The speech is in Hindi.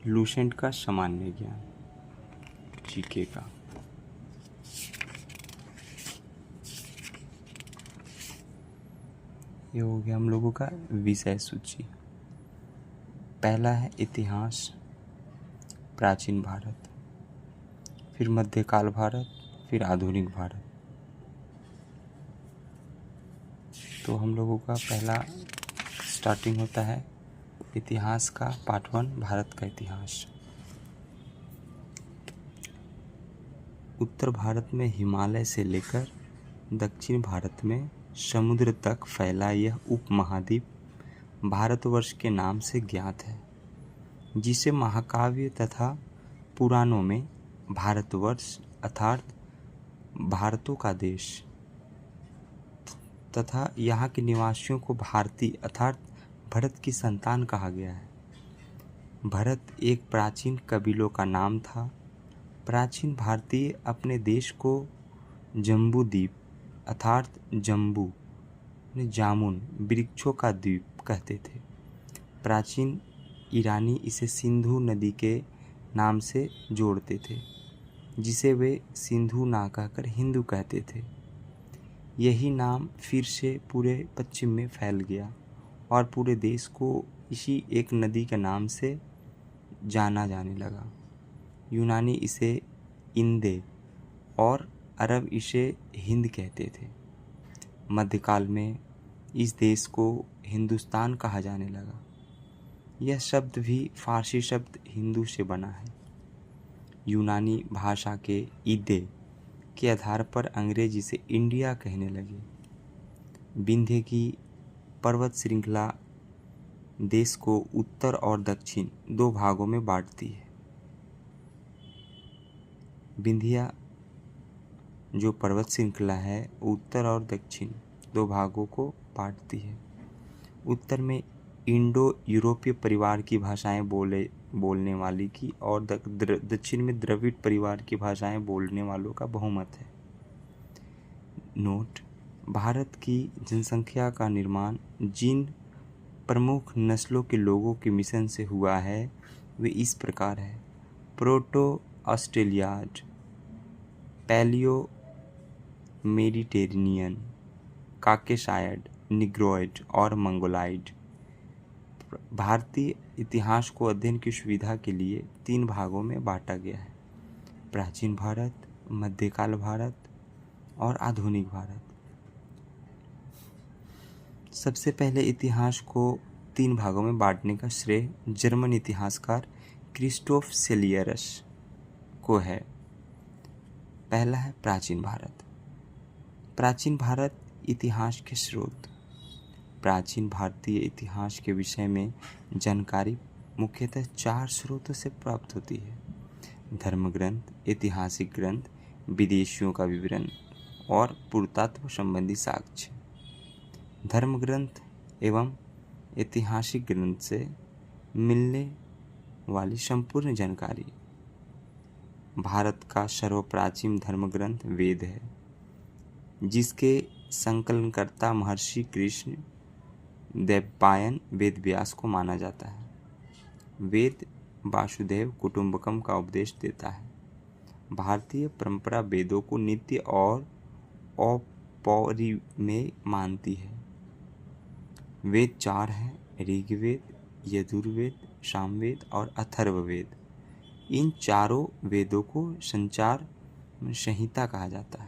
लूसेंट का सामान्य ज्ञान, जीके का। ये हो गया हम लोगों का विषय सूची। पहला है इतिहास, प्राचीन भारत, फिर मध्यकाल भारत, फिर आधुनिक भारत। तो हम लोगों का पहला स्टार्टिंग होता है इतिहास का, पार्ट 1, भारत का इतिहास। उत्तर भारत में हिमालय से लेकर दक्षिण भारत में समुद्र तक फैला यह उपमहाद्वीप भारतवर्ष के नाम से ज्ञात है, जिसे महाकाव्य तथा पुराणों में भारतवर्ष अर्थात भारतों का देश तथा यहाँ के निवासियों को भारतीय अर्थात भरत की संतान कहा गया है। भरत एक प्राचीन कबीलों का नाम था। प्राचीन भारतीय अपने देश को जम्बूद्वीप अर्थात जम्बू जामुन वृक्षों का द्वीप कहते थे। प्राचीन ईरानी इसे सिंधु नदी के नाम से जोड़ते थे, जिसे वे सिंधु ना कहकर हिंदू कहते थे। यही नाम फिर से पूरे पश्चिम में फैल गया और पूरे देश को इसी एक नदी के नाम से जाना जाने लगा। यूनानी इसे इंदे और अरब इसे हिंद कहते थे। मध्यकाल में इस देश को हिंदुस्तान कहा जाने लगा। यह शब्द भी फारसी शब्द हिंदू से बना है। यूनानी भाषा के इदे के आधार पर अंग्रेज इसे इंडिया कहने लगे। विंध्य की पर्वत श्रृंखला देश को उत्तर और दक्षिण दो भागों में बांटती है। विंध्या जो पर्वत श्रृंखला है उत्तर और दक्षिण दो भागों को बांटती है। उत्तर में इंडो यूरोपीय परिवार की भाषाएं बोलने वाली की और दक्षिण में द्रविड़ परिवार की भाषाएं बोलने वालों का बहुमत है। नोट: भारत की जनसंख्या का निर्माण जिन प्रमुख नस्लों के लोगों के मिशन से हुआ है वे इस प्रकार है: प्रोटो ऑस्ट्रेलियाड, पैलियो मेडिटेरेनियन, काकेशायड, निग्रोइड और मंगोलाइड। भारतीय इतिहास को अध्ययन की सुविधा के लिए 3 भागों में बांटा गया है: प्राचीन भारत, मध्यकाल भारत और आधुनिक भारत। सबसे पहले इतिहास को 3 भागों में बांटने का श्रेय जर्मन इतिहासकार क्रिस्टोफ सेलियरस को है। पहला है प्राचीन भारत। प्राचीन भारत इतिहास के स्रोत। प्राचीन भारतीय इतिहास के विषय में जानकारी मुख्यतः 4 स्रोतों से प्राप्त होती है: धर्म ग्रंथ, ऐतिहासिक ग्रंथ, विदेशियों का विवरण और पुरातत्व संबंधी साक्ष्य। धर्म ग्रंथ एवं ऐतिहासिक ग्रंथ से मिलने वाली संपूर्ण जानकारी। भारत का सर्वप्राचीन धर्म ग्रंथ वेद है, जिसके संकलनकर्ता महर्षि कृष्ण देवपायन वेद व्यास को माना जाता है। वेद वासुदेव कुटुंबकम का उपदेश देता है। भारतीय परंपरा वेदों को नित्य और अपरिमेय मानती है। वेद 4 हैं: ऋग्वेद, यजुर्वेद, सामवेद और अथर्ववेद। इन चारों वेदों को संचार संहिता कहा जाता है।